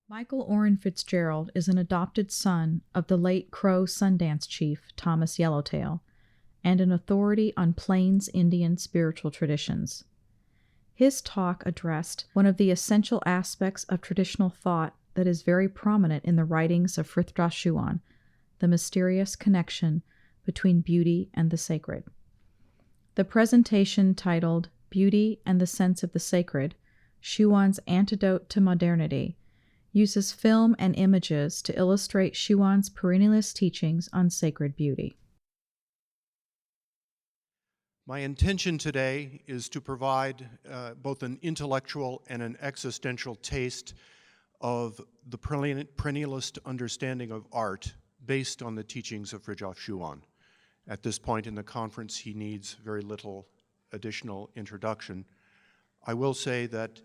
Michael Oren Fitzgerald is an adopted son of the late Crow Sundance chief Thomas Yellowtail and an authority on Plains Indian spiritual traditions. His talk addressed one of the essential aspects of traditional thought that is very prominent in the writings of Frithjof Schuon, the mysterious connection between beauty and the sacred. The presentation, titled Beauty and the Sense of the Sacred, Schuon's Antidote to Modernity, uses film and images to illustrate Schuon's Perennialist teachings on sacred beauty. My intention today is to provide both an intellectual and an existential taste of the perennialist understanding of art based on the teachings of Frithjof Schuon. At this point in the conference, he needs very little additional introduction. I will say that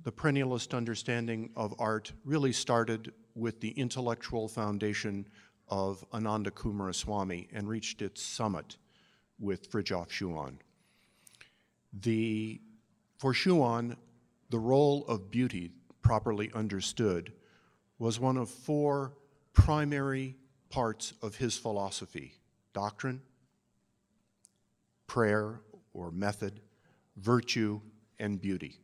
the perennialist understanding of art really started with the intellectual foundation of Ananda Coomaraswamy and reached its summit with Frithjof Schuon. For Schuon, the role of beauty, properly understood, was one of four primary parts of his philosophy: doctrine, prayer or method, virtue, and beauty.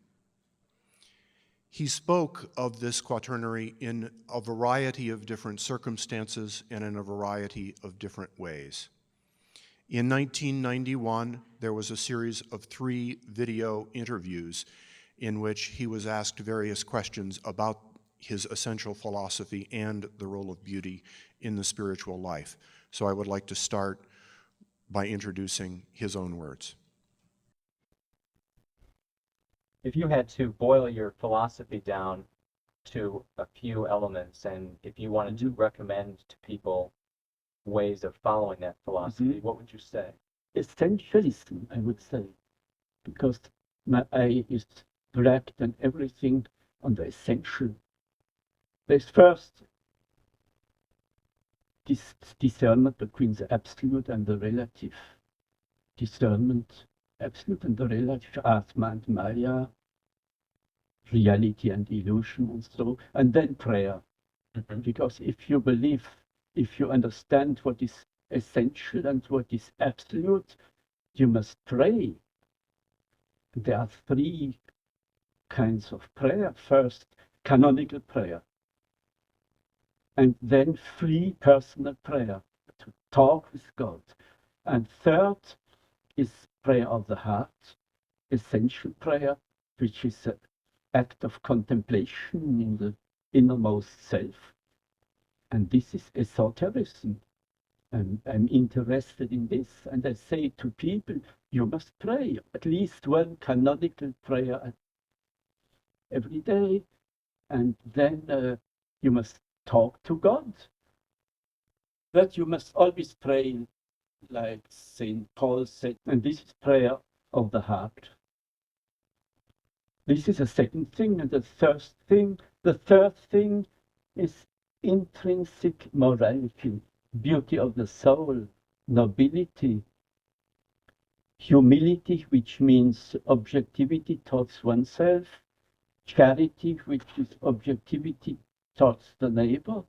He spoke of this quaternary in a variety of different circumstances and in a variety of different ways. In 1991, there was a series of 3 video interviews in which he was asked various questions about his essential philosophy and the role of beauty in the spiritual life. So I would like to start by introducing his own words. If you had to boil your philosophy down to a few elements, and if you wanted to recommend to people ways of following that philosophy, what would you say? Essentialism, I would say, because my eye is directed and everything on the essential. There's first this discernment between the absolute and the relative. Discernment, absolute and the relative, Atma and Maya, reality and illusion and so, and then prayer. Because if you believe, if you understand what is essential and what is absolute, you must pray. There are 3 kinds of prayer. First, canonical prayer, and then free personal prayer, to talk with God. And third is prayer of the heart, essential prayer, which is an act of contemplation in the innermost self. And this is esotericism. And I'm interested in this, and I say to people, you must pray at least 1 canonical prayer every day, and then you must talk to God. But you must always pray like St. Paul said, and this is prayer of the heart. This is the second thing, and the third thing is intrinsic morality, beauty of the soul, nobility, humility, which means objectivity towards oneself, charity, which is objectivity towards the neighbor,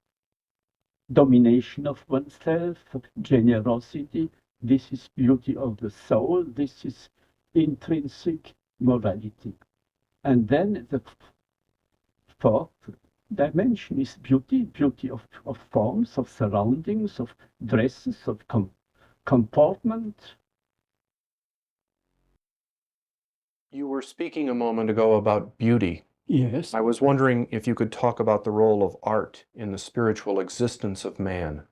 domination of oneself, generosity. This is beauty of the soul. This is intrinsic morality. And then the 4th dimension is beauty of forms, of surroundings, of dresses, of comportment. You were speaking a moment ago about beauty. Yes. I was wondering if you could talk about the role of art in the spiritual existence of man.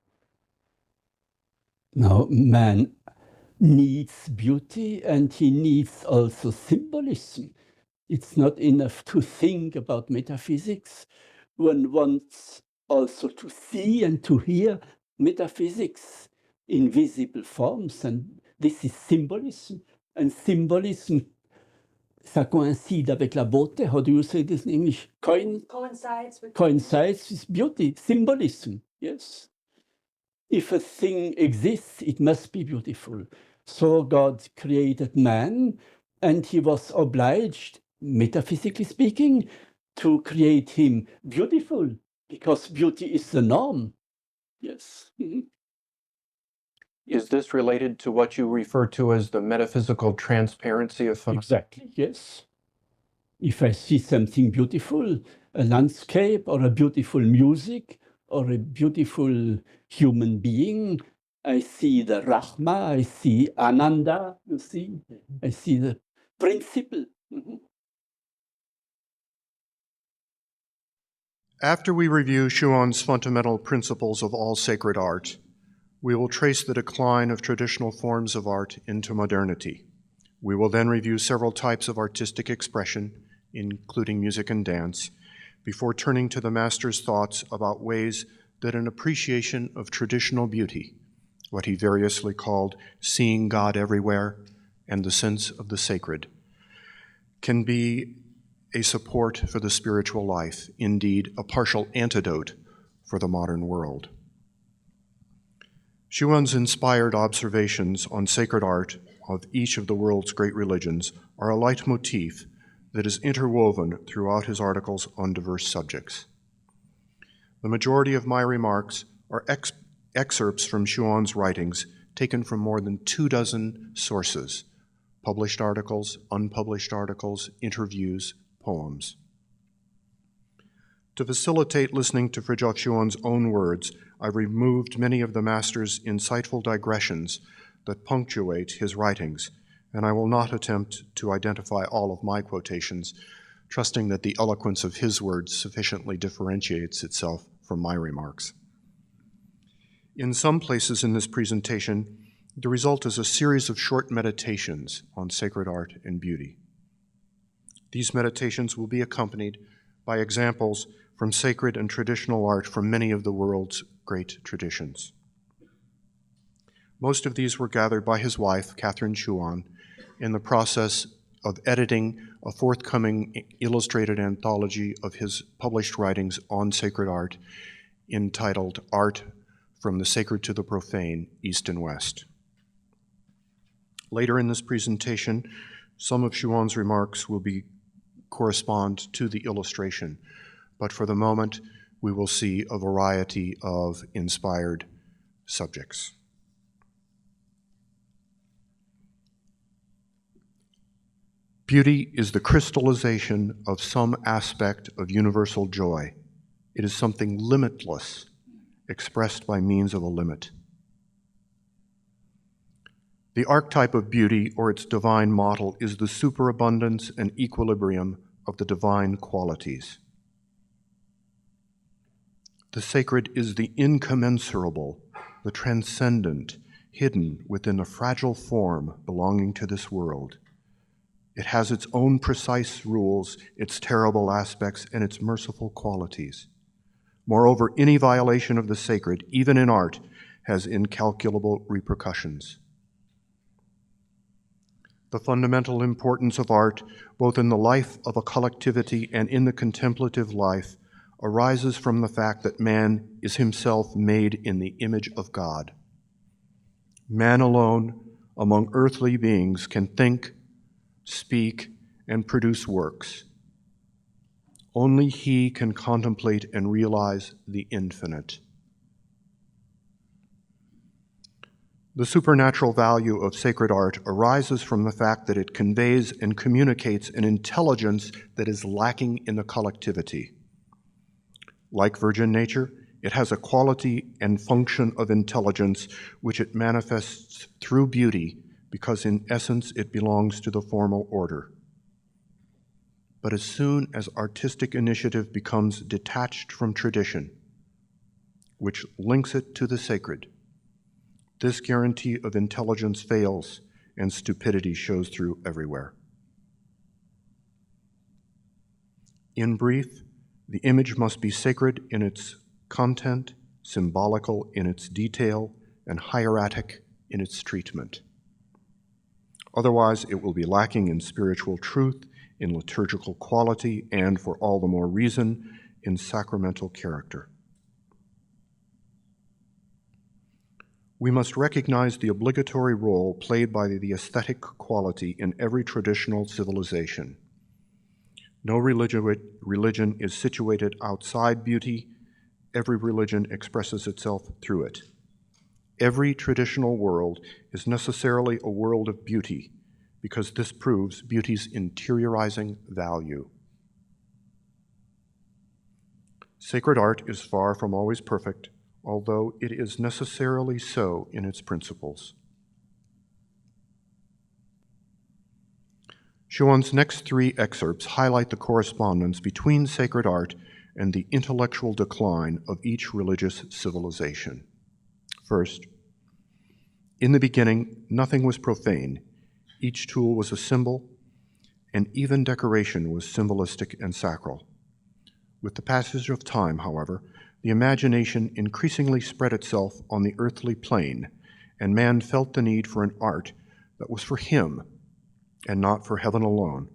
Now, man needs beauty, and he needs also symbolism. It's not enough to think about metaphysics. One wants also to see and to hear metaphysics in visible forms, and this is symbolism. And symbolism, ça coïncide avec la beauté. How do you say this in English? Coincides With beauty, symbolism, yes. If a thing exists, it must be beautiful. So God created man, and he was obliged, metaphysically speaking, to create him beautiful. because beauty is the norm. Yes. Is this related to what you refer to as the metaphysical transparency of phenomena? Exactly, yes. If I see something beautiful, a landscape or a beautiful music or a beautiful human being, I see the Rahma, I see Ananda, you see, I see the principle. After we review Schuon's fundamental principles of all sacred art, we will trace the decline of traditional forms of art into modernity. We will then review several types of artistic expression, including music and dance, before turning to the master's thoughts about ways that an appreciation of traditional beauty, what he variously called seeing God everywhere and the sense of the sacred, can be a support for the spiritual life, indeed a partial antidote for the modern world. Schuon's inspired observations on sacred art of each of the world's great religions are a leitmotif that is interwoven throughout his articles on diverse subjects. The majority of my remarks are excerpts from Schuon's writings taken from more than 24 sources, published articles, unpublished articles, interviews, poems. To facilitate listening to Frithjof Schuon's own words, I've removed many of the master's insightful digressions that punctuate his writings, and I will not attempt to identify all of my quotations, trusting that the eloquence of his words sufficiently differentiates itself from my remarks. In some places in this presentation, the result is a series of short meditations on sacred art and beauty. These meditations will be accompanied by examples from sacred and traditional art from many of the world's great traditions. Most of these were gathered by his wife, Catherine Schuon, in the process of editing a forthcoming illustrated anthology of his published writings on sacred art entitled Art from the Sacred to the Profane, East and West. Later in this presentation, some of Schuon's remarks will correspond to the illustration, but for the moment, we will see a variety of inspired subjects. Beauty is the crystallization of some aspect of universal joy. It is something limitless, expressed by means of a limit. The archetype of beauty, or its divine model, is the superabundance and equilibrium of the divine qualities. The sacred is the incommensurable, the transcendent, hidden within a fragile form belonging to this world. It has its own precise rules, its terrible aspects, and its merciful qualities. Moreover, any violation of the sacred, even in art, has incalculable repercussions. The fundamental importance of art, both in the life of a collectivity and in the contemplative life, arises from the fact that man is himself made in the image of God. Man alone, among earthly beings, can think, speak, and produce works. Only he can contemplate and realize the infinite. The supernatural value of sacred art arises from the fact that it conveys and communicates an intelligence that is lacking in the collectivity. Like virgin nature, it has a quality and function of intelligence which it manifests through beauty, because in essence it belongs to the formal order. But as soon as artistic initiative becomes detached from tradition, which links it to the sacred, this guarantee of intelligence fails and stupidity shows through everywhere. In brief, the image must be sacred in its content, symbolical in its detail, and hieratic in its treatment. Otherwise, it will be lacking in spiritual truth, in liturgical quality, and, for all the more reason, in sacramental character. We must recognize the obligatory role played by the aesthetic quality in every traditional civilization. No religion is situated outside beauty, every religion expresses itself through it. Every traditional world is necessarily a world of beauty, because this proves beauty's interiorizing value. Sacred art is far from always perfect, although it is necessarily so in its principles. Schuon's next three excerpts highlight the correspondence between sacred art and the intellectual decline of each religious civilization. First, in the beginning, nothing was profane. Each tool was a symbol, and even decoration was symbolistic and sacral. With the passage of time, however, the imagination increasingly spread itself on the earthly plane, and man felt the need for an art that was for him and not for heaven alone.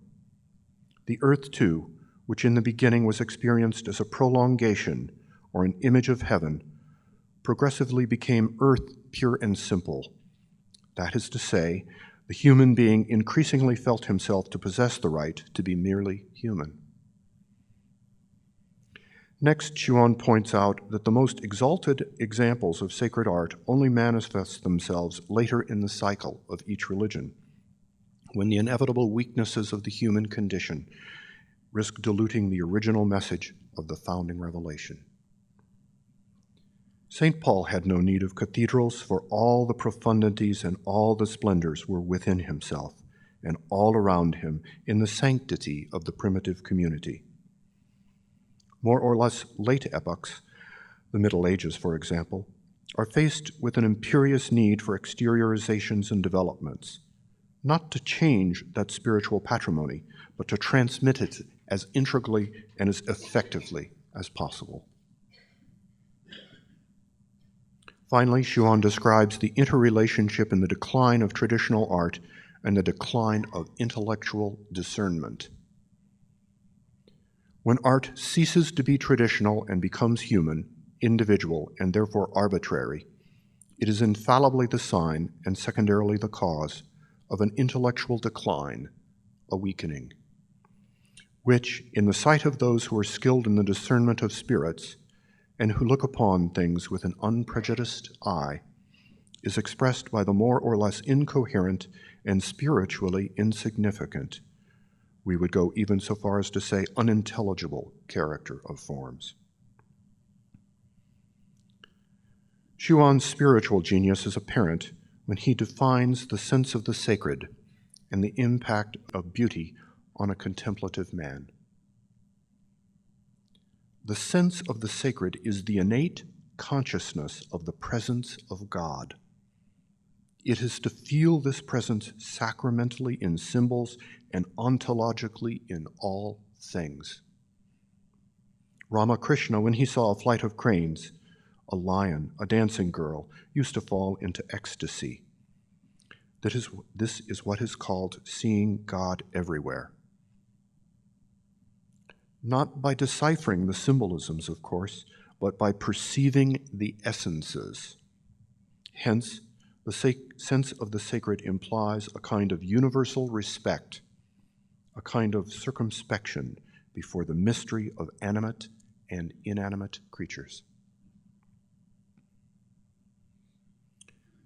The earth, too, which in the beginning was experienced as a prolongation or an image of heaven, progressively became earth pure and simple. That is to say, the human being increasingly felt himself to possess the right to be merely human. Next, Schuon points out that the most exalted examples of sacred art only manifest themselves later in the cycle of each religion, when the inevitable weaknesses of the human condition risk diluting the original message of the founding revelation. St. Paul had no need of cathedrals, for all the profundities and all the splendors were within himself and all around him in the sanctity of the primitive community. More or less late epochs, the Middle Ages, for example, are faced with an imperious need for exteriorizations and developments, not to change that spiritual patrimony, but to transmit it as integrally and as effectively as possible. Finally, Schuon describes the interrelationship in the decline of traditional art and the decline of intellectual discernment. When art ceases to be traditional and becomes human, individual, and therefore arbitrary, it is infallibly the sign, and secondarily the cause, of an intellectual decline, a weakening, which, in the sight of those who are skilled in the discernment of spirits, and who look upon things with an unprejudiced eye, is expressed by the more or less incoherent and spiritually insignificant, we would go even so far as to say unintelligible, character of forms. Schuon's spiritual genius is apparent when he defines the sense of the sacred and the impact of beauty on a contemplative man. The sense of the sacred is the innate consciousness of the presence of God. It is to feel this presence sacramentally in symbols and ontologically in all things. Ramakrishna, when he saw a flight of cranes, a lion, a dancing girl, used to fall into ecstasy. This is what is called seeing God everywhere. Not by deciphering the symbolisms, of course, but by perceiving the essences. Hence, the sense of the sacred implies a kind of universal respect, a kind of circumspection before the mystery of animate and inanimate creatures.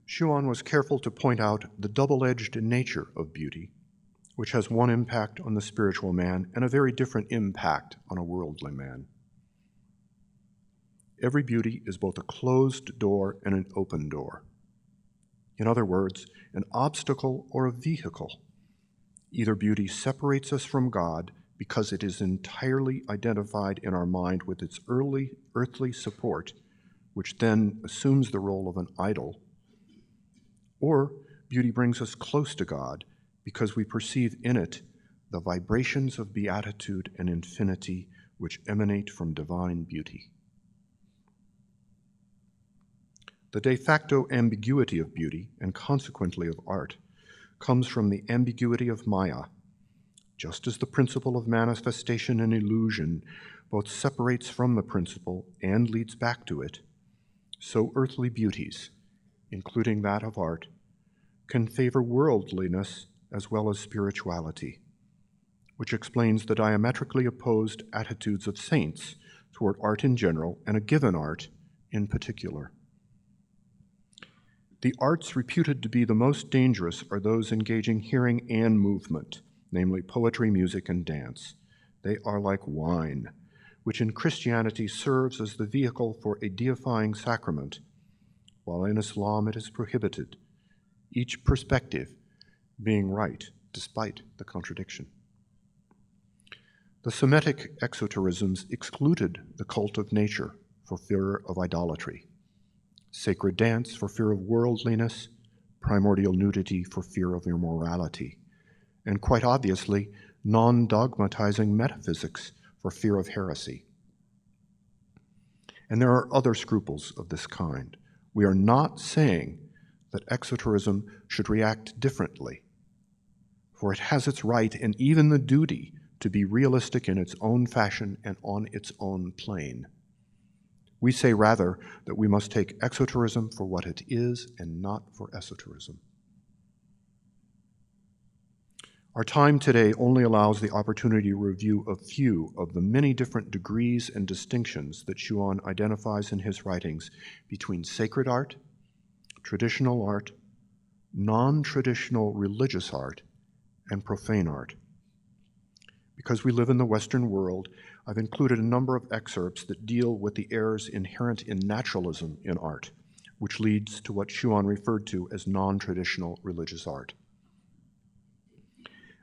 Schuon was careful to point out the double-edged nature of beauty, which has one impact on the spiritual man and a very different impact on a worldly man. Every beauty is both a closed door and an open door. In other words, an obstacle or a vehicle. Either beauty separates us from God because it is entirely identified in our mind with its earthly support, which then assumes the role of an idol, or beauty brings us close to God because we perceive in it the vibrations of beatitude and infinity which emanate from divine beauty. The de facto ambiguity of beauty, and consequently of art, comes from the ambiguity of Maya. Just as the principle of manifestation and illusion both separates from the principle and leads back to it, so earthly beauties, including that of art, can favor worldliness as well as spirituality, which explains the diametrically opposed attitudes of saints toward art in general and a given art in particular. The arts reputed to be the most dangerous are those engaging hearing and movement, namely poetry, music, and dance. They are like wine, which in Christianity serves as the vehicle for a deifying sacrament, while in Islam it is prohibited, each perspective being right despite the contradiction. The Semitic exoterisms excluded the cult of nature for fear of idolatry, sacred dance for fear of worldliness, primordial nudity for fear of immorality, and quite obviously, non-dogmatizing metaphysics for fear of heresy. And there are other scruples of this kind. We are not saying that exoterism should react differently, for it has its right and even the duty to be realistic in its own fashion and on its own plane. We say rather that we must take exoterism for what it is and not for esoterism. Our time today only allows the opportunity to review a few of the many different degrees and distinctions that Schuon identifies in his writings between sacred art, traditional art, non-traditional religious art, and profane art. Because we live in the Western world, I've included a number of excerpts that deal with the errors inherent in naturalism in art, which leads to what Schuon referred to as non-traditional religious art.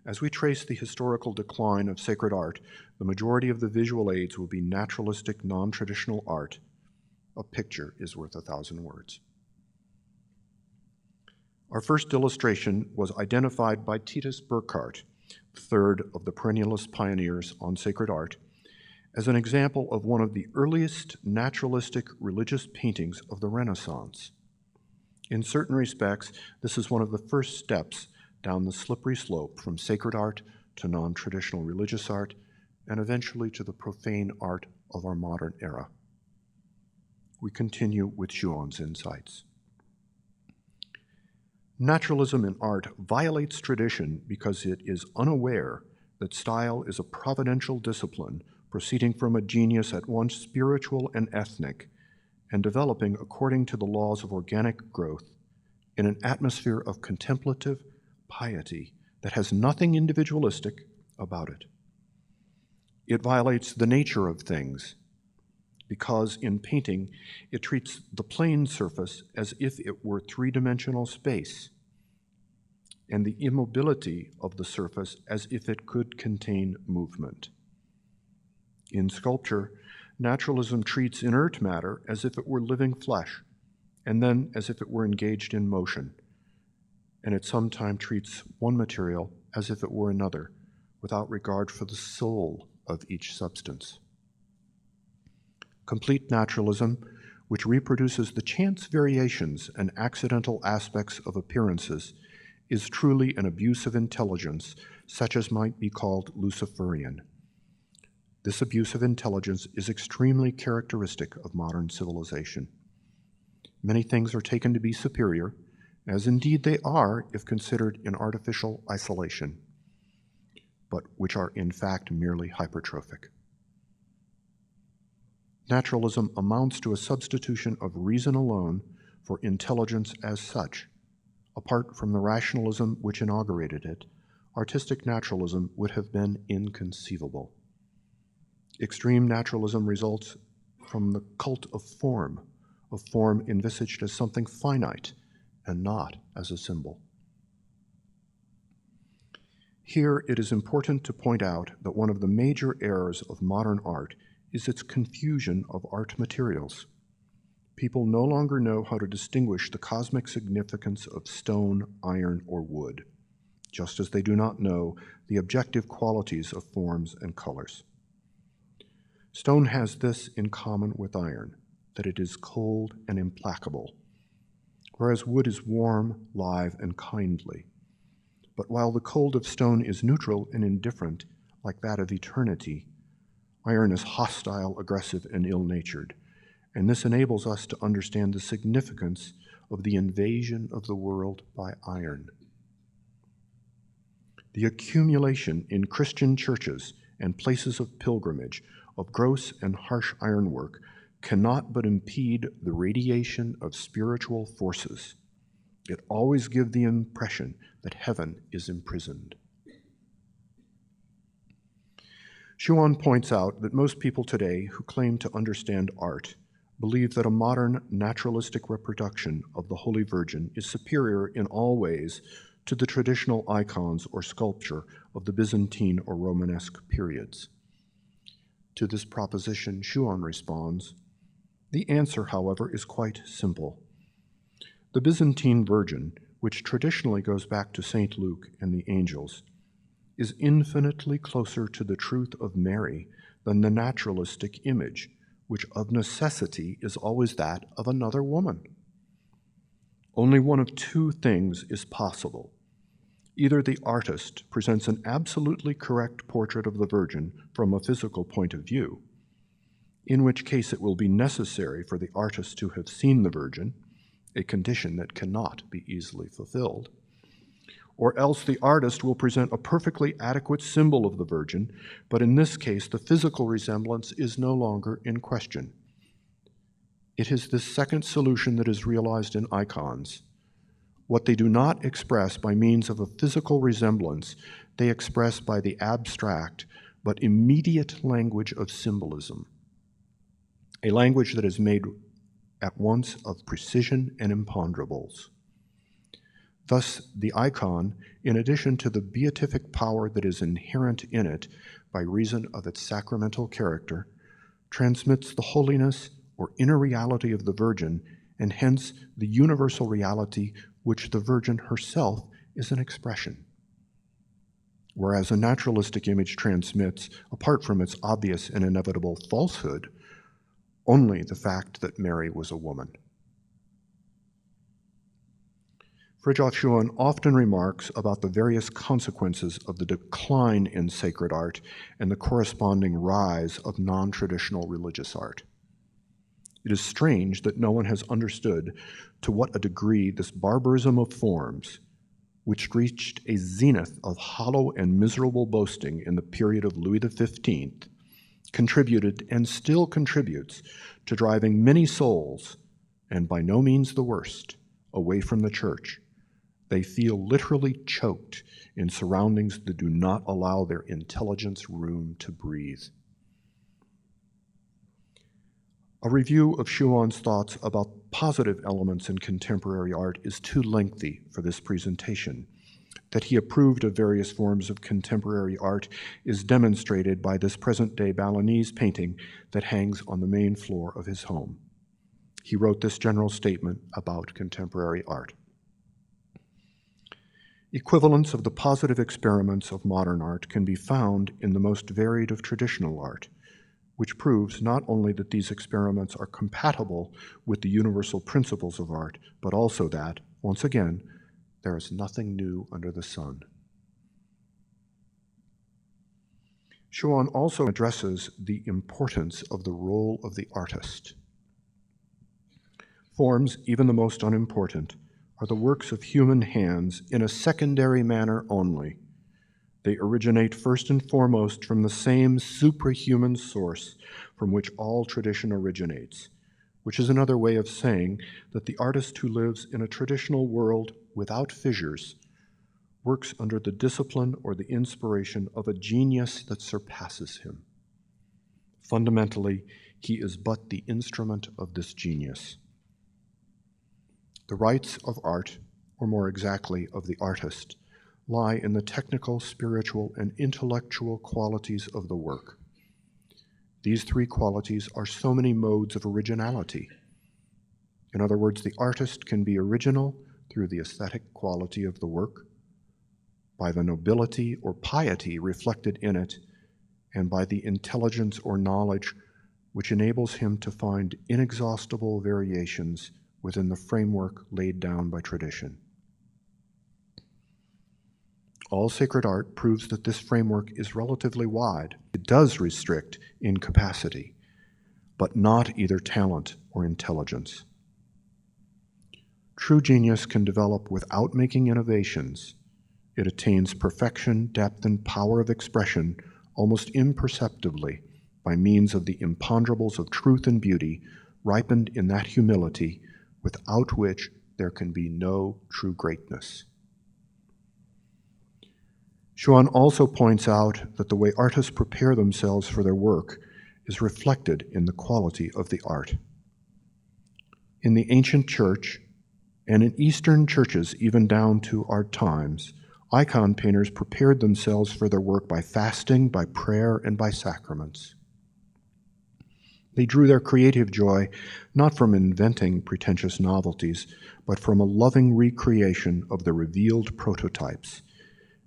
As we trace the historical decline of sacred art, the majority of the visual aids will be naturalistic, non-traditional art. A picture is worth 1,000 words. Our first illustration was identified by Titus Burckhardt, the third of the Perennialist pioneers on sacred art, as an example of one of the earliest naturalistic religious paintings of the Renaissance. In certain respects, this is one of the first steps down the slippery slope from sacred art to non-traditional religious art, and eventually to the profane art of our modern era. We continue with Schuon's insights. Naturalism in art violates tradition because it is unaware that style is a providential discipline proceeding from a genius at once spiritual and ethnic, and developing according to the laws of organic growth in an atmosphere of contemplative piety that has nothing individualistic about it. It violates the nature of things because in painting it treats the plane surface as if it were three-dimensional space and the immobility of the surface as if it could contain movement. In sculpture, naturalism treats inert matter as if it were living flesh, and then as if it were engaged in motion, and it sometimes treats one material as if it were another, without regard for the soul of each substance. Complete naturalism, which reproduces the chance variations and accidental aspects of appearances, is truly an abuse of intelligence, such as might be called Luciferian. This abuse of intelligence is extremely characteristic of modern civilization. Many things are taken to be superior, as indeed they are if considered in artificial isolation, but which are in fact merely hypertrophic. Naturalism amounts to a substitution of reason alone for intelligence as such. Apart from the rationalism which inaugurated it, artistic naturalism would have been inconceivable. Extreme naturalism results from the cult of form envisaged as something finite and not as a symbol. Here it is important to point out that one of the major errors of modern art is its confusion of art materials. People no longer know how to distinguish the cosmic significance of stone, iron, or wood, just as they do not know the objective qualities of forms and colors. Stone has this in common with iron, that it is cold and implacable, whereas wood is warm, live, and kindly. But while the cold of stone is neutral and indifferent, like that of eternity, iron is hostile, aggressive, and ill-natured, and this enables us to understand the significance of the invasion of the world by iron. The accumulation in Christian churches and places of pilgrimage of gross and harsh ironwork cannot but impede the radiation of spiritual forces. It always gives the impression that heaven is imprisoned. Schuon points out that most people today who claim to understand art believe that a modern naturalistic reproduction of the Holy Virgin is superior in all ways to the traditional icons or sculpture of the Byzantine or Romanesque periods. To this proposition, Schuon responds, "The answer, however, is quite simple. The Byzantine Virgin, which traditionally goes back to St. Luke and the angels, is infinitely closer to the truth of Mary than the naturalistic image, which of necessity is always that of another woman. Only one of two things is possible. Either the artist presents an absolutely correct portrait of the Virgin from a physical point of view, in which case it will be necessary for the artist to have seen the Virgin, a condition that cannot be easily fulfilled, or else the artist will present a perfectly adequate symbol of the Virgin, but in this case the physical resemblance is no longer in question. It is this second solution that is realized in icons. What they do not express by means of a physical resemblance, they express by the abstract but immediate language of symbolism, a language that is made at once of precision and imponderables. Thus, the icon, in addition to the beatific power that is inherent in it by reason of its sacramental character, transmits the holiness or inner reality of the Virgin, and hence the universal reality which the Virgin herself is an expression. Whereas a naturalistic image transmits, apart from its obvious and inevitable falsehood, only the fact that Mary was a woman. Frithjof Schuon often remarks about the various consequences of the decline in sacred art and the corresponding rise of non-traditional religious art. It is strange that no one has understood to what a degree this barbarism of forms, which reached a zenith of hollow and miserable boasting in the period of Louis XV, contributed and still contributes to driving many souls, and by no means the worst, away from the Church. They feel literally choked in surroundings that do not allow their intelligence room to breathe. A review of Schuon's thoughts about positive elements in contemporary art is too lengthy for this presentation. That he approved of various forms of contemporary art is demonstrated by this present-day Balinese painting that hangs on the main floor of his home. He wrote this general statement about contemporary art. Equivalents of the positive experiments of modern art can be found in the most varied of traditional art, which proves not only that these experiments are compatible with the universal principles of art, but also that, once again, there is nothing new under the sun. Schuon also addresses the importance of the role of the artist. Forms, even the most unimportant, are the works of human hands in a secondary manner only. They originate first and foremost from the same suprahuman source from which all tradition originates, which is another way of saying that the artist who lives in a traditional world without fissures works under the discipline or the inspiration of a genius that surpasses him. Fundamentally, he is but the instrument of this genius. The rights of art, or more exactly of the artist, lie in the technical, spiritual, and intellectual qualities of the work. These three qualities are so many modes of originality. In other words, the artist can be original through the aesthetic quality of the work, by the nobility or piety reflected in it, and by the intelligence or knowledge which enables him to find inexhaustible variations within the framework laid down by tradition. All sacred art proves that this framework is relatively wide. It does restrict in capacity, but not either talent or intelligence. True genius can develop without making innovations. It attains perfection, depth, and power of expression almost imperceptibly, by means of the imponderables of truth and beauty, ripened in that humility, without which there can be no true greatness. Schuon also points out that the way artists prepare themselves for their work is reflected in the quality of the art. In the ancient church, and in Eastern churches even down to our times, icon painters prepared themselves for their work by fasting, by prayer, and by sacraments. They drew their creative joy not from inventing pretentious novelties, but from a loving recreation of the revealed prototypes,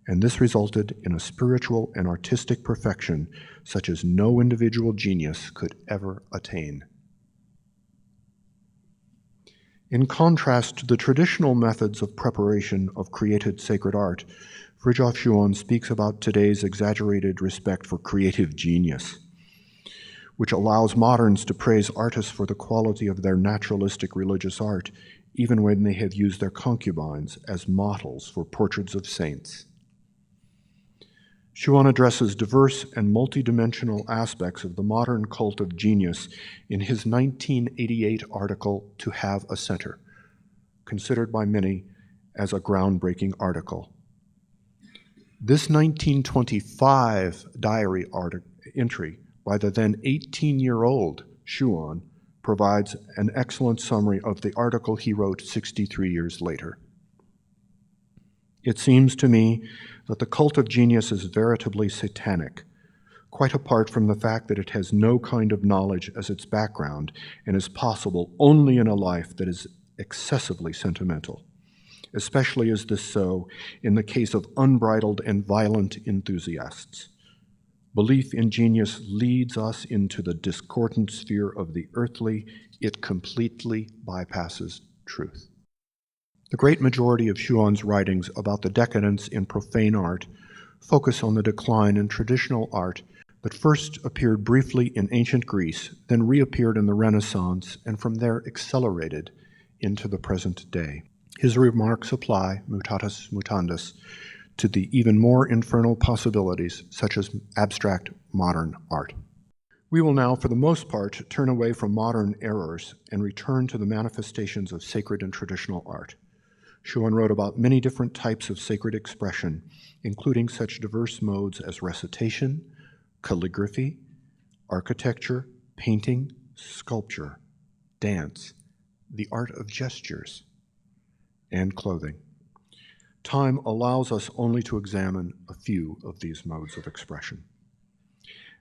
and this resulted in a spiritual and artistic perfection such as no individual genius could ever attain. In contrast to the traditional methods of preparation of created sacred art, Frithjof Schuon speaks about today's exaggerated respect for creative genius, which allows moderns to praise artists for the quality of their naturalistic religious art, even when they have used their concubines as models for portraits of saints. Schuon addresses diverse and multidimensional aspects of the modern cult of genius in his 1988 article, To Have a Center, considered by many as a groundbreaking article. This 1925 diary entry by the then 18-year-old Schuon provides an excellent summary of the article he wrote 63 years later. It seems to me that the cult of genius is veritably satanic, quite apart from the fact that it has no kind of knowledge as its background and is possible only in a life that is excessively sentimental, especially is this so in the case of unbridled and violent enthusiasts. Belief in genius leads us into the discordant sphere of the earthly. It completely bypasses truth. The great majority of Schuon's writings about the decadence in profane art focus on the decline in traditional art that first appeared briefly in ancient Greece, then reappeared in the Renaissance, and from there accelerated into the present day. His remarks apply, mutatis mutandis, to the even more infernal possibilities, such as abstract modern art. We will now, for the most part, turn away from modern errors and return to the manifestations of sacred and traditional art. Schuon wrote about many different types of sacred expression, including such diverse modes as recitation, calligraphy, architecture, painting, sculpture, dance, the art of gestures, and clothing. Time allows us only to examine a few of these modes of expression.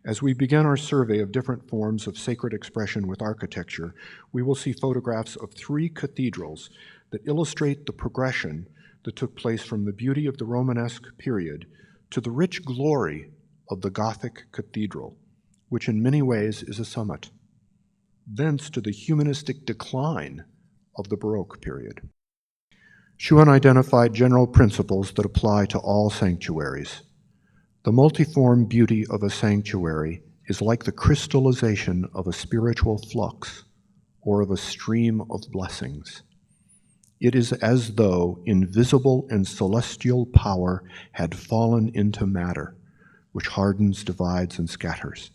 As we begin our survey of different forms of sacred expression with architecture, we will see photographs of 3 cathedrals that illustrate the progression that took place from the beauty of the Romanesque period to the rich glory of the Gothic cathedral, which in many ways is a summit, thence to the humanistic decline of the Baroque period. Schuon identified general principles that apply to all sanctuaries. The multiform beauty of a sanctuary is like the crystallization of a spiritual flux or of a stream of blessings. It is as though invisible and celestial power had fallen into matter, which hardens, divides, and scatters,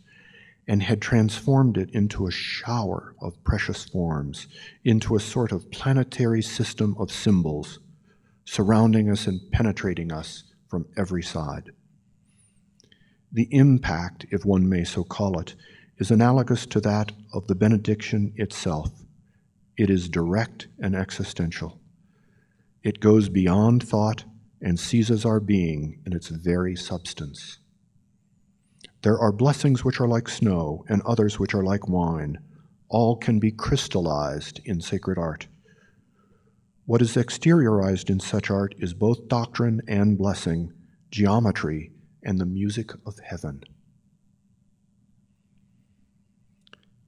and had transformed it into a shower of precious forms, into a sort of planetary system of symbols, surrounding us and penetrating us from every side. The impact, if one may so call it, is analogous to that of the benediction itself. It is direct and existential. It goes beyond thought and seizes our being in its very substance. There are blessings which are like snow and others which are like wine. All can be crystallized in sacred art. What is exteriorized in such art is both doctrine and blessing, geometry, and the music of heaven.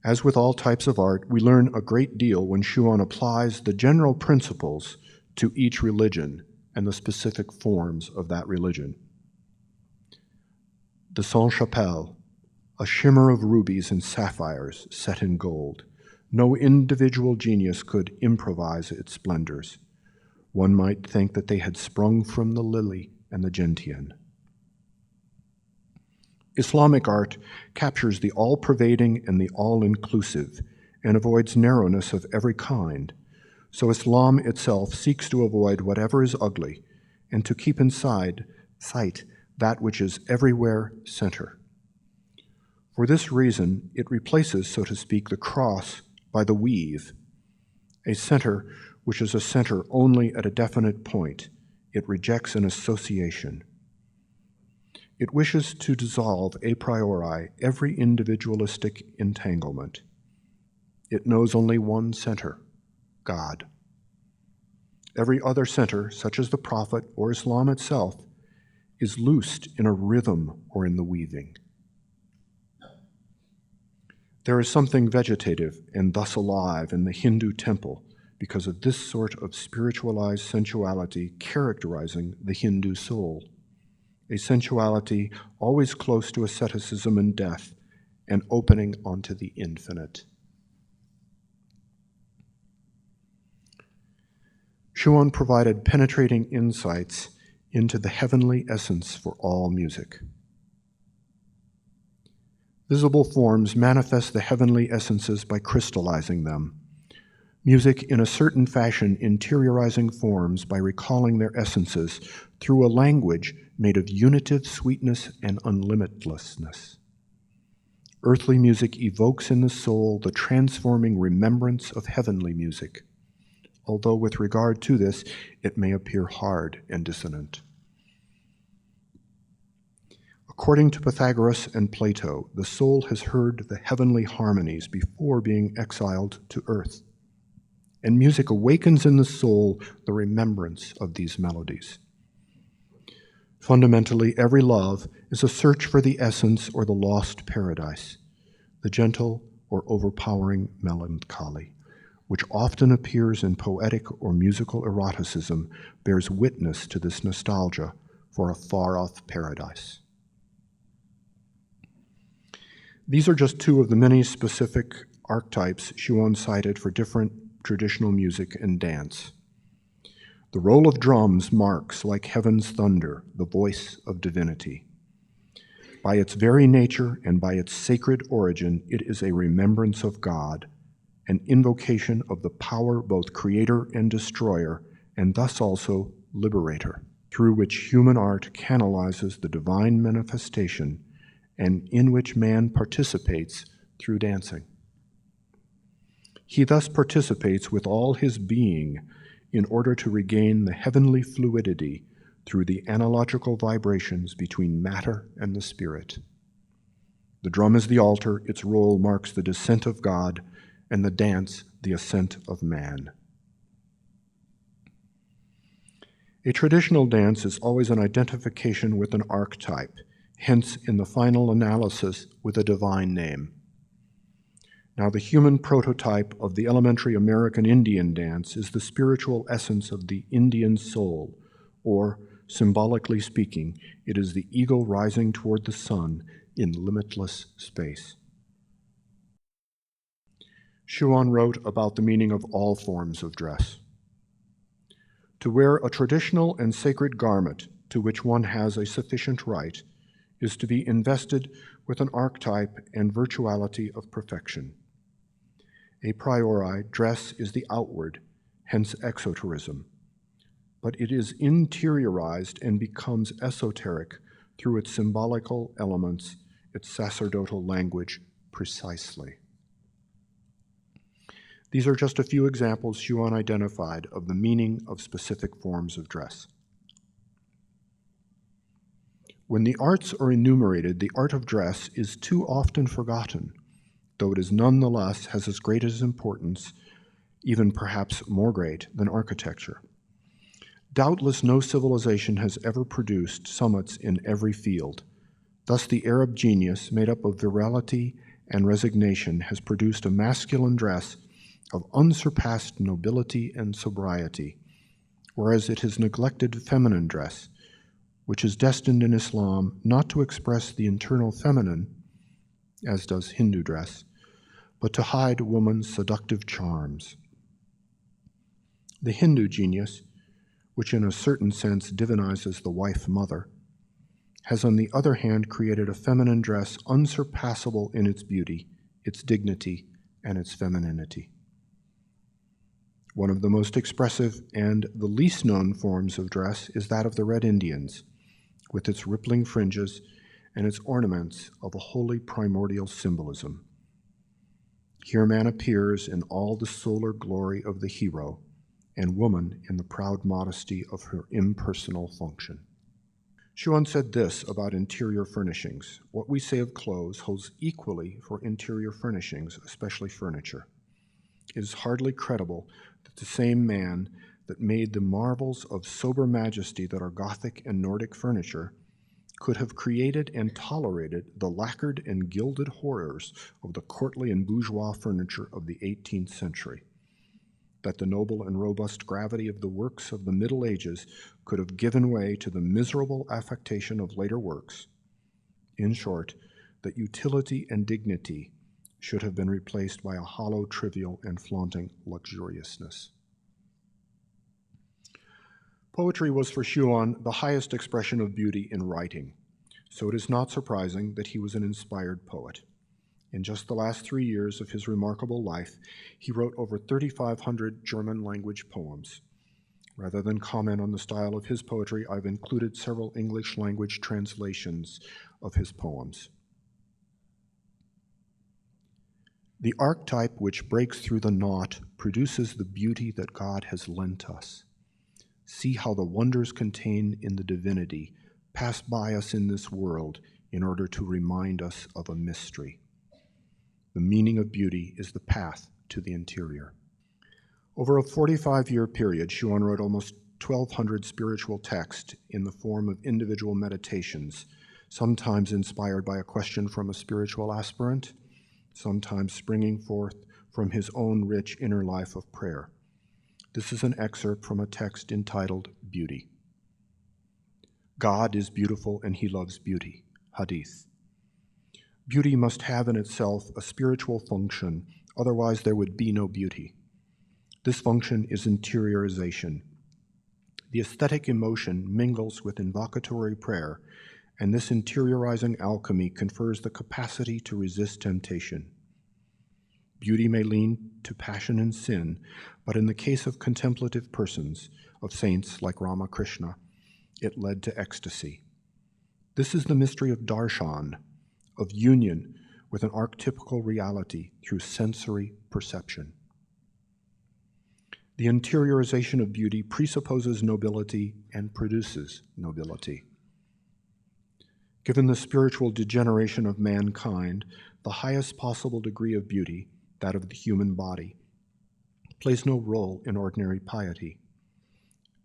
As with all types of art, we learn a great deal when Schuon applies the general principles to each religion and the specific forms of that religion. The Sainte-Chapelle, a shimmer of rubies and sapphires set in gold. No individual genius could improvise its splendors. One might think that they had sprung from the lily and the gentian. Islamic art captures the all-pervading and the all-inclusive and avoids narrowness of every kind. So Islam itself seeks to avoid whatever is ugly and to keep inside sight that which is everywhere center. For this reason, it replaces, so to speak, the cross by the weave, a center which is a center only at a definite point. It rejects an association. It wishes to dissolve a priori every individualistic entanglement. It knows only one center, God. Every other center, such as the Prophet or Islam itself, is loosed in a rhythm or in the weaving. There is something vegetative and thus alive in the Hindu temple because of this sort of spiritualized sensuality characterizing the Hindu soul, a sensuality always close to asceticism and death and opening onto the infinite. Schuon provided penetrating insights into the heavenly essence for all music. Visible forms manifest the heavenly essences by crystallizing them. Music in a certain fashion interiorizing forms by recalling their essences through a language made of unitive sweetness and unlimitlessness. Earthly music evokes in the soul the transforming remembrance of heavenly music, although with regard to this, it may appear hard and dissonant. According to Pythagoras and Plato, the soul has heard the heavenly harmonies before being exiled to earth, and music awakens in the soul the remembrance of these melodies. Fundamentally, every love is a search for the essence or the lost paradise, the gentle or overpowering melancholy, which often appears in poetic or musical eroticism, bears witness to this nostalgia for a far-off paradise. These are just two of the many specific archetypes Schuon cited for different traditional music and dance. The roll of drums marks, like heaven's thunder, the voice of divinity. By its very nature and by its sacred origin, it is a remembrance of God, an invocation of the power both creator and destroyer, and thus also liberator, through which human art canalizes the divine manifestation and in which man participates through dancing. He thus participates with all his being in order to regain the heavenly fluidity through the analogical vibrations between matter and the spirit. The drum is the altar, its roll marks the descent of God, and the dance the ascent of man. A traditional dance is always an identification with an archetype, hence in the final analysis with a divine name. Now, the human prototype of the elementary American Indian dance is the spiritual essence of the Indian soul, or, symbolically speaking, it is the eagle rising toward the sun in limitless space. Schuon wrote about the meaning of all forms of dress. To wear a traditional and sacred garment to which one has a sufficient right is to be invested with an archetype and virtuality of perfection. A priori, dress is the outward, hence exoterism, but it is interiorized and becomes esoteric through its symbolical elements, its sacerdotal language, precisely. These are just a few examples Schuon identified of the meaning of specific forms of dress. When the arts are enumerated, the art of dress is too often forgotten, though it is nonetheless has as great as importance, even perhaps more great than architecture. Doubtless no civilization has ever produced summits in every field. Thus the Arab genius, made up of virility and resignation, has produced a masculine dress of unsurpassed nobility and sobriety, whereas it has neglected feminine dress, which is destined in Islam not to express the internal feminine, as does Hindu dress, but to hide woman's seductive charms. The Hindu genius, which in a certain sense divinizes the wife-mother, has on the other hand created a feminine dress unsurpassable in its beauty, its dignity, and its femininity. One of the most expressive and the least known forms of dress is that of the Red Indians, with its rippling fringes and its ornaments of a wholly primordial symbolism. Here man appears in all the solar glory of the hero, and woman in the proud modesty of her impersonal function. Schuon said this about interior furnishings: what we say of clothes holds equally for interior furnishings, especially furniture. It is hardly credible that the same man that made the marvels of sober majesty that are Gothic and Nordic furniture could have created and tolerated the lacquered and gilded horrors of the courtly and bourgeois furniture of the 18th century, that the noble and robust gravity of the works of the Middle Ages could have given way to the miserable affectation of later works. In short, that utility and dignity should have been replaced by a hollow, trivial, and flaunting luxuriousness. Poetry was for Schuon the highest expression of beauty in writing, so it is not surprising that he was an inspired poet. In just the last 3 years of his remarkable life, he wrote over 3,500 German-language poems. Rather than comment on the style of his poetry, I've included several English-language translations of his poems. The archetype which breaks through the knot produces the beauty that God has lent us. See how the wonders contained in the divinity pass by us in this world in order to remind us of a mystery. The meaning of beauty is the path to the interior. Over a 45-year period, Schuon wrote almost 1,200 spiritual texts in the form of individual meditations, sometimes inspired by a question from a spiritual aspirant, sometimes springing forth from his own rich inner life of prayer. This is an excerpt from a text entitled Beauty. God is beautiful and he loves beauty. Hadith. Beauty must have in itself a spiritual function, otherwise there would be no beauty. This function is interiorization. The aesthetic emotion mingles with invocatory prayer, and this interiorizing alchemy confers the capacity to resist temptation. Beauty may lean to passion and sin, but in the case of contemplative persons, of saints like Ramakrishna, it led to ecstasy. This is the mystery of darshan, of union with an archetypical reality through sensory perception. The interiorization of beauty presupposes nobility and produces nobility. Given the spiritual degeneration of mankind, the highest possible degree of beauty, that of the human body, plays no role in ordinary piety.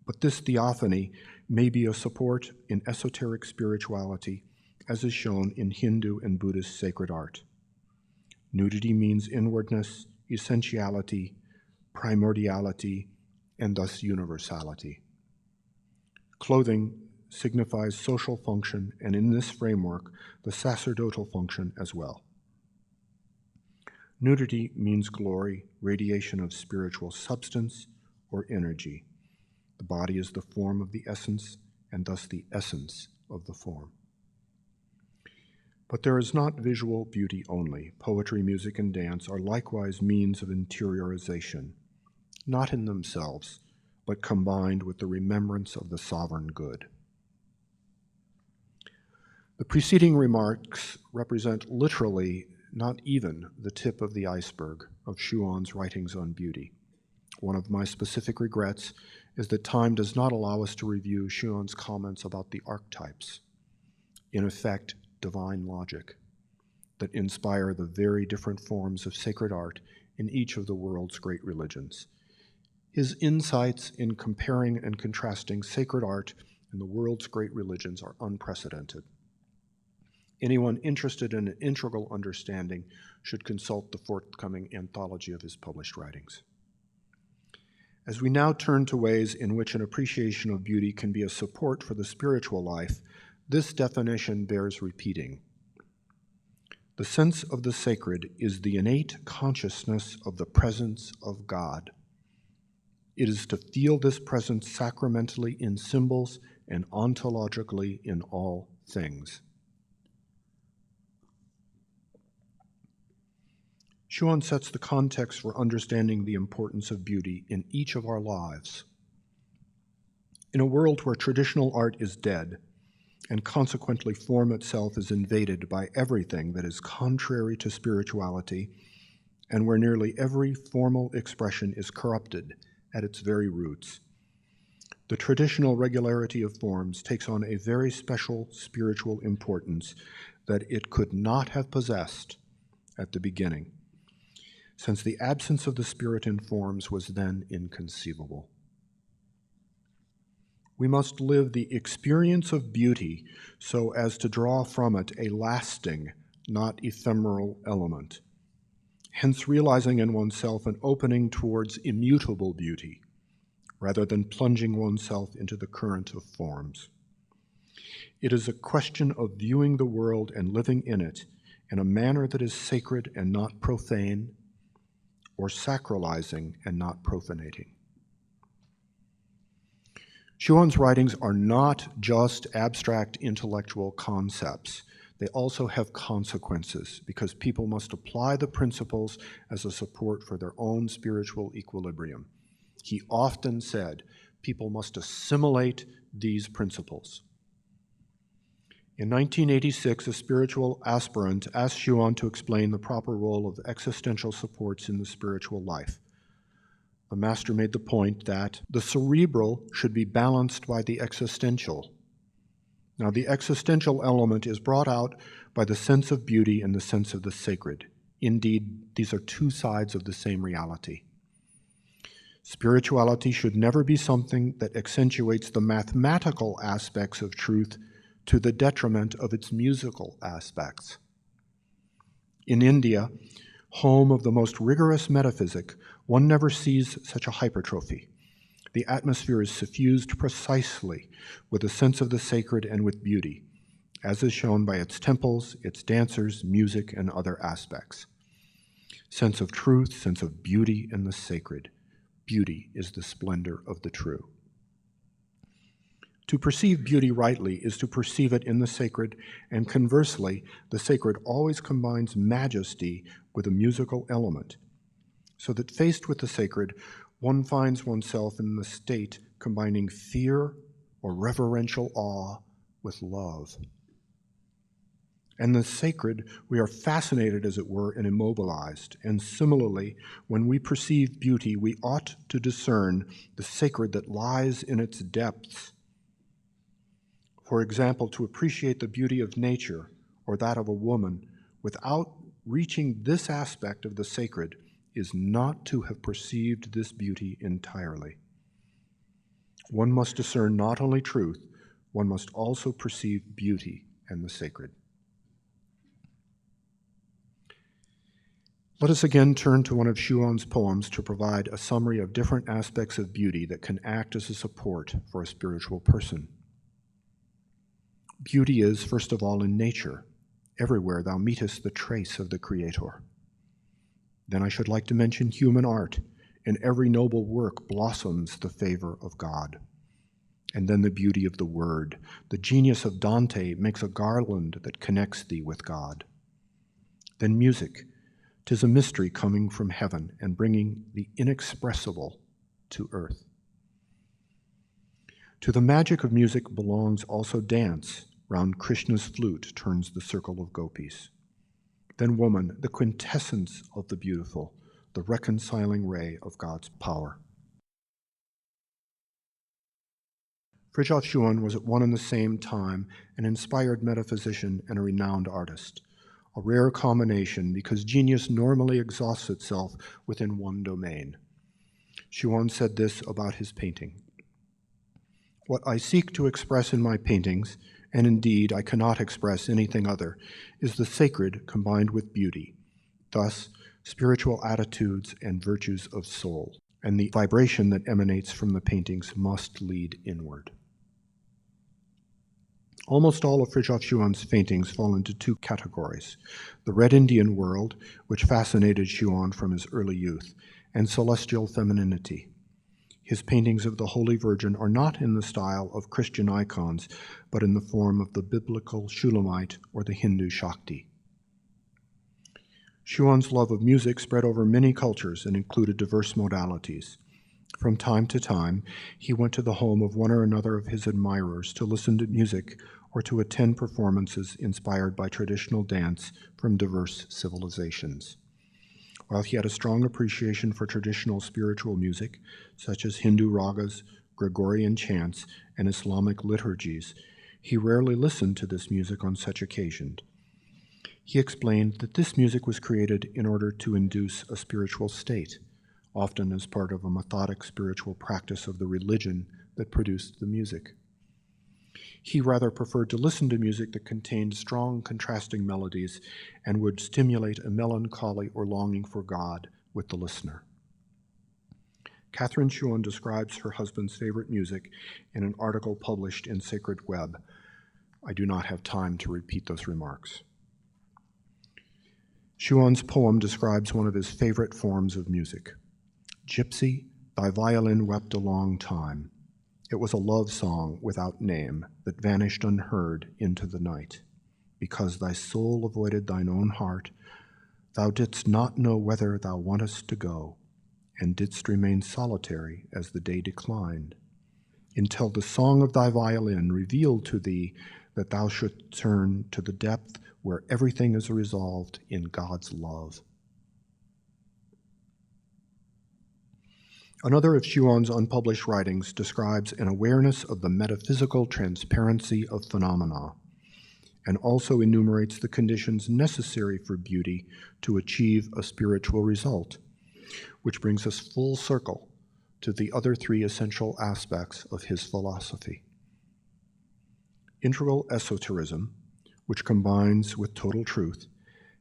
But this theophany may be a support in esoteric spirituality, as is shown in Hindu and Buddhist sacred art. Nudity means inwardness, essentiality, primordiality, and thus universality. Clothing signifies social function, and in this framework, the sacerdotal function as well. Nudity means glory, radiation of spiritual substance or energy. The body is the form of the essence, and thus the essence of the form. But there is not visual beauty only. Poetry, music, and dance are likewise means of interiorization, not in themselves, but combined with the remembrance of the sovereign good. The preceding remarks represent literally not even the tip of the iceberg of Schuon's writings on beauty. One of my specific regrets is that time does not allow us to review Schuon's comments about the archetypes, in effect, divine logic, that inspire the very different forms of sacred art in each of the world's great religions. His insights in comparing and contrasting sacred art and the world's great religions are unprecedented. Anyone interested in an integral understanding should consult the forthcoming anthology of his published writings. As we now turn to ways in which an appreciation of beauty can be a support for the spiritual life, this definition bears repeating. The sense of the sacred is the innate consciousness of the presence of God. It is to feel this presence sacramentally in symbols and ontologically in all things. Schuon sets the context for understanding the importance of beauty in each of our lives. In a world where traditional art is dead, and consequently form itself is invaded by everything that is contrary to spirituality, and where nearly every formal expression is corrupted at its very roots, the traditional regularity of forms takes on a very special spiritual importance that it could not have possessed at the beginning, since the absence of the Spirit in forms was then inconceivable. We must live the experience of beauty so as to draw from it a lasting, not ephemeral element, hence realizing in oneself an opening towards immutable beauty, rather than plunging oneself into the current of forms. It is a question of viewing the world and living in it in a manner that is sacred and not profane, or sacralizing and not profanating. Schuon's writings are not just abstract intellectual concepts. They also have consequences because people must apply the principles as a support for their own spiritual equilibrium. He often said people must assimilate these principles. In 1986, a spiritual aspirant asked Schuon to explain the proper role of existential supports in the spiritual life. The master made the point that the cerebral should be balanced by the existential. Now, the existential element is brought out by the sense of beauty and the sense of the sacred. Indeed, these are two sides of the same reality. Spirituality should never be something that accentuates the mathematical aspects of truth to the detriment of its musical aspects. In India, home of the most rigorous metaphysic, one never sees such a hypertrophy. The atmosphere is suffused precisely with a sense of the sacred and with beauty, as is shown by its temples, its dancers, music, and other aspects. Sense of truth, sense of beauty in the sacred. Beauty is the splendor of the true. To perceive beauty rightly is to perceive it in the sacred, and conversely, the sacred always combines majesty with a musical element, so that faced with the sacred, one finds oneself in the state combining fear or reverential awe with love. And the sacred, we are fascinated, as it were, and immobilized. And similarly, when we perceive beauty, we ought to discern the sacred that lies in its depths. For example, to appreciate the beauty of nature or that of a woman without reaching this aspect of the sacred is not to have perceived this beauty entirely. One must discern not only truth, one must also perceive beauty and the sacred. Let us again turn to one of Schuon's poems to provide a summary of different aspects of beauty that can act as a support for a spiritual person. Beauty is, first of all, in nature. Everywhere thou meetest the trace of the Creator. Then I should like to mention human art. In every noble work blossoms the favor of God. And then the beauty of the Word. The genius of Dante makes a garland that connects thee with God. Then music. 'Tis a mystery coming from heaven and bringing the inexpressible to earth. To the magic of music belongs also dance. Round Krishna's flute turns the circle of gopis. Then woman, the quintessence of the beautiful, the reconciling ray of God's power. Frithjof Schuon was at one and the same time an inspired metaphysician and a renowned artist, a rare combination because genius normally exhausts itself within one domain. Schuon said this about his painting. What I seek to express in my paintings, and indeed I cannot express anything other, is the sacred combined with beauty, thus spiritual attitudes and virtues of soul, and the vibration that emanates from the paintings must lead inward. Almost all of Frithjof Schuon's paintings fall into two categories: the Red Indian world, which fascinated Schuon from his early youth, and celestial femininity. His paintings of the Holy Virgin are not in the style of Christian icons, but in the form of the biblical Shulamite or the Hindu Shakti. Schuon's love of music spread over many cultures and included diverse modalities. From time to time, he went to the home of one or another of his admirers to listen to music or to attend performances inspired by traditional dance from diverse civilizations. While he had a strong appreciation for traditional spiritual music, such as Hindu ragas, Gregorian chants, and Islamic liturgies, he rarely listened to this music on such occasions. He explained that this music was created in order to induce a spiritual state, often as part of a methodic spiritual practice of the religion that produced the music. He rather preferred to listen to music that contained strong contrasting melodies and would stimulate a melancholy or longing for God with the listener. Catherine Schuon describes her husband's favorite music in an article published in Sacred Web. I do not have time to repeat those remarks. Schuon's poem describes one of his favorite forms of music. Gypsy, thy violin wept a long time. It was a love song without name that vanished unheard into the night. Because thy soul avoided thine own heart, thou didst not know whither thou wantest to go, and didst remain solitary as the day declined, until the song of thy violin revealed to thee that thou shouldst turn to the depth where everything is resolved in God's love. Another of Schuon's unpublished writings describes an awareness of the metaphysical transparency of phenomena, and also enumerates the conditions necessary for beauty to achieve a spiritual result, which brings us full circle to the other three essential aspects of his philosophy. Integral esoterism, which combines with total truth,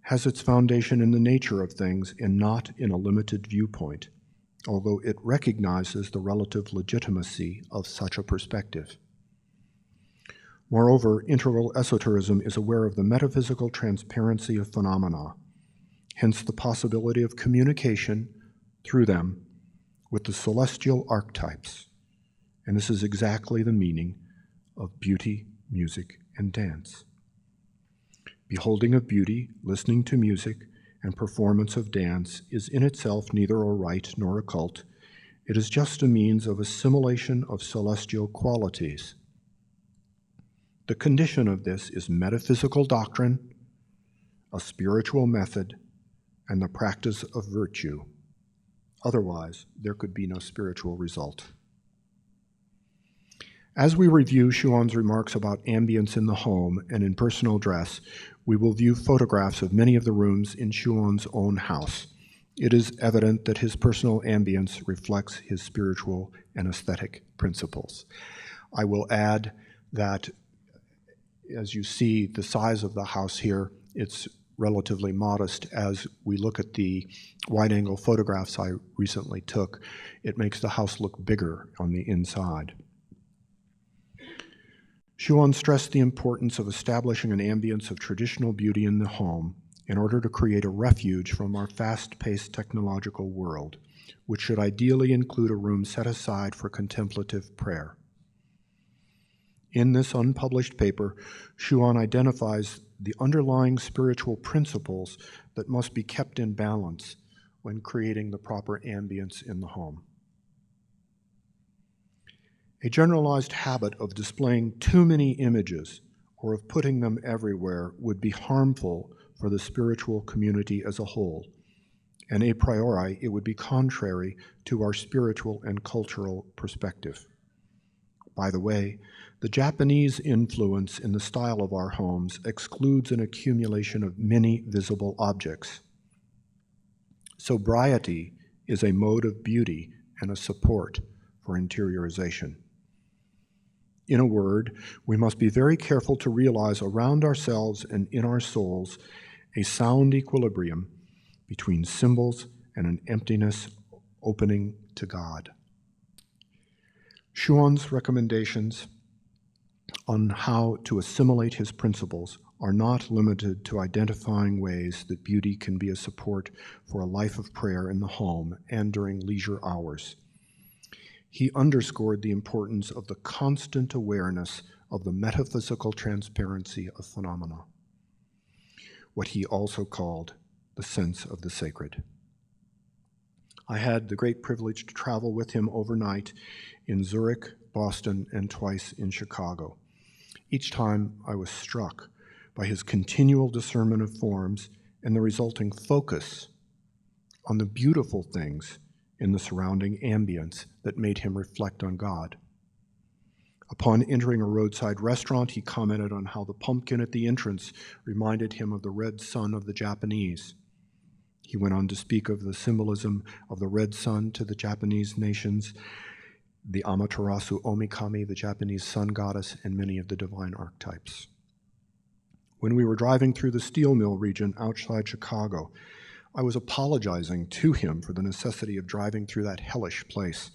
has its foundation in the nature of things and not in a limited viewpoint, although it recognizes the relative legitimacy of such a perspective. Moreover, integral esoterism is aware of the metaphysical transparency of phenomena, hence the possibility of communication through them with the celestial archetypes, and this is exactly the meaning of beauty, music, and dance. Beholding of beauty, listening to music, and performance of dance is in itself neither a rite nor a cult. It is just a means of assimilation of celestial qualities. The condition of this is metaphysical doctrine, a spiritual method, and the practice of virtue. Otherwise, there could be no spiritual result. As we review Schuon's remarks about ambience in the home and in personal dress, we will view photographs of many of the rooms in Schuon's own house. It is evident that his personal ambience reflects his spiritual and aesthetic principles. I will add that, as you see the size of the house here, it's relatively modest. As we look at the wide-angle photographs I recently took, it makes the house look bigger on the inside. Schuon stressed the importance of establishing an ambience of traditional beauty in the home in order to create a refuge from our fast-paced technological world, which should ideally include a room set aside for contemplative prayer. In this unpublished paper, Schuon identifies the underlying spiritual principles that must be kept in balance when creating the proper ambience in the home. A generalized habit of displaying too many images or of putting them everywhere would be harmful for the spiritual community as a whole, and a priori it would be contrary to our spiritual and cultural perspective. By the way, the Japanese influence in the style of our homes excludes an accumulation of many visible objects. Sobriety is a mode of beauty and a support for interiorization. In a word, we must be very careful to realize around ourselves and in our souls a sound equilibrium between symbols and an emptiness opening to God. Schuon's recommendations on how to assimilate his principles are not limited to identifying ways that beauty can be a support for a life of prayer in the home and during leisure hours. he underscored the importance of the constant awareness of the metaphysical transparency of phenomena, what he also called the sense of the sacred. I had the great privilege to travel with him overnight in Zurich, Boston, and twice in Chicago. Each time I was struck by his continual discernment of forms and the resulting focus on the beautiful things in the surrounding ambience that made him reflect on God. Upon entering a roadside restaurant, he commented on how the pumpkin at the entrance reminded him of the red sun of the Japanese. He went on to speak of the symbolism of the red sun to the Japanese nations, the Amaterasu Omikami, the Japanese sun goddess, and many of the divine archetypes. When we were driving through the steel mill region outside Chicago, I was apologizing to him for the necessity of driving through that hellish place,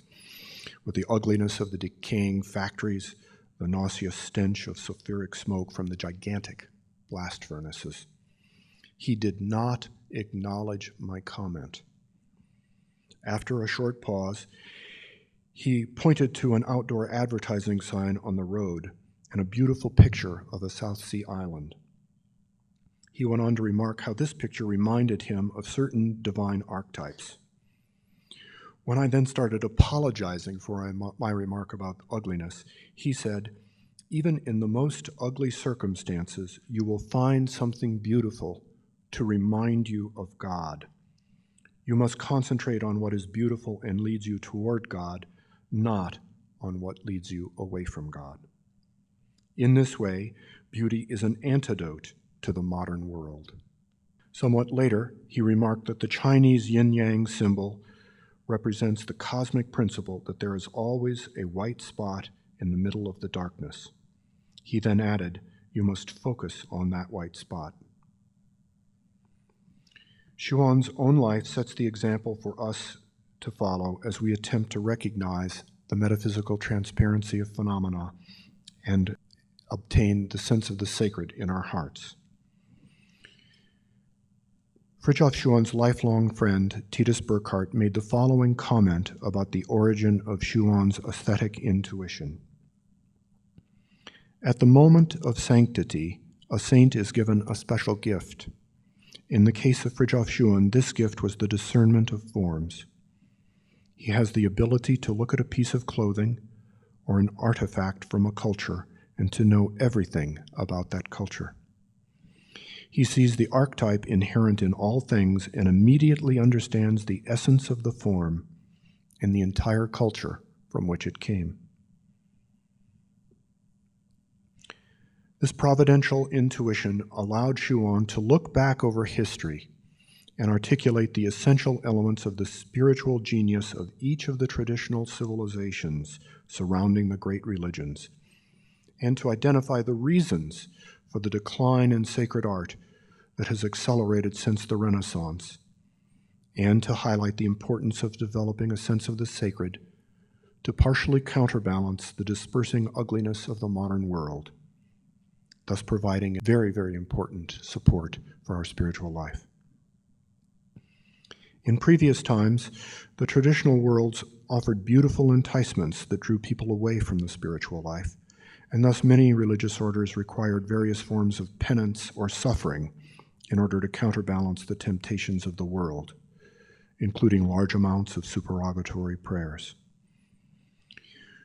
with the ugliness of the decaying factories, the nauseous stench of sulfuric smoke from the gigantic blast furnaces. He did not acknowledge my comment. After a short pause, he pointed to an outdoor advertising sign on the road and a beautiful picture of a South Sea island. He went on to remark how this picture reminded him of certain divine archetypes. When I then started apologizing for my remark about ugliness, he said, "Even in the most ugly circumstances, you will find something beautiful to remind you of God. You must concentrate on what is beautiful and leads you toward God, not on what leads you away from God." In this way, beauty is an antidote to the modern world. Somewhat later, he remarked that the Chinese yin-yang symbol represents the cosmic principle that there is always a white spot in the middle of the darkness. He then added, "You must focus on that white spot." Schuon's own life sets the example for us to follow as we attempt to recognize the metaphysical transparency of phenomena and obtain the sense of the sacred in our hearts. Frithjof Schuon's lifelong friend, Titus Burckhardt, made the following comment about the origin of Schuon's aesthetic intuition. "At the moment of sanctity, a saint is given a special gift. In the case of Frithjof Schuon, this gift was the discernment of forms. He has the ability to look at a piece of clothing or an artifact from a culture and to know everything about that culture. He sees the archetype inherent in all things and immediately understands the essence of the form and the entire culture from which it came. This providential intuition allowed Schuon to look back over history and articulate the essential elements of the spiritual genius of each of the traditional civilizations surrounding the great religions, and to identify the reasons for the decline in sacred art that has accelerated since the Renaissance, and to highlight the importance of developing a sense of the sacred to partially counterbalance the dispersing ugliness of the modern world, thus providing very, very important support for our spiritual life. In previous times, the traditional worlds offered beautiful enticements that drew people away from the spiritual life, and thus many religious orders required various forms of penance or suffering in order to counterbalance the temptations of the world, including large amounts of supererogatory prayers.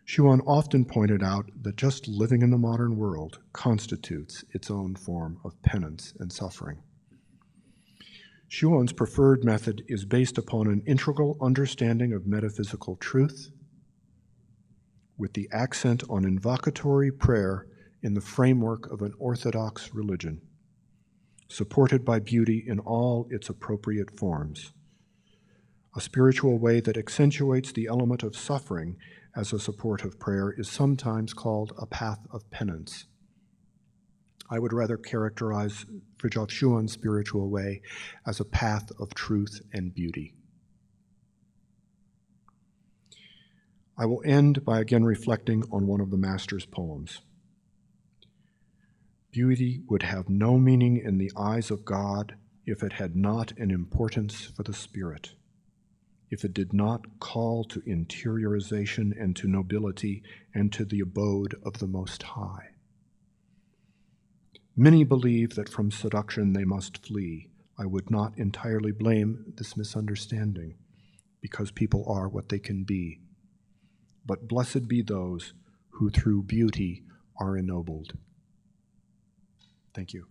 Schuon often pointed out that just living in the modern world constitutes its own form of penance and suffering. Schuon's preferred method is based upon an integral understanding of metaphysical truth, with the accent on invocatory prayer in the framework of an orthodox religion, supported by beauty in all its appropriate forms. A spiritual way that accentuates the element of suffering as a support of prayer is sometimes called a path of penance. I would rather characterize Frithjof Schuon's spiritual way as a path of truth and beauty. I will end by again reflecting on one of the master's poems. Beauty would have no meaning in the eyes of God if it had not an importance for the spirit. if it did not call to interiorization and to nobility and to the abode of the Most High. Many believe that from seduction they must flee. I would not entirely blame this misunderstanding, because people are what they can be. But blessed be those who through beauty are ennobled. Thank you.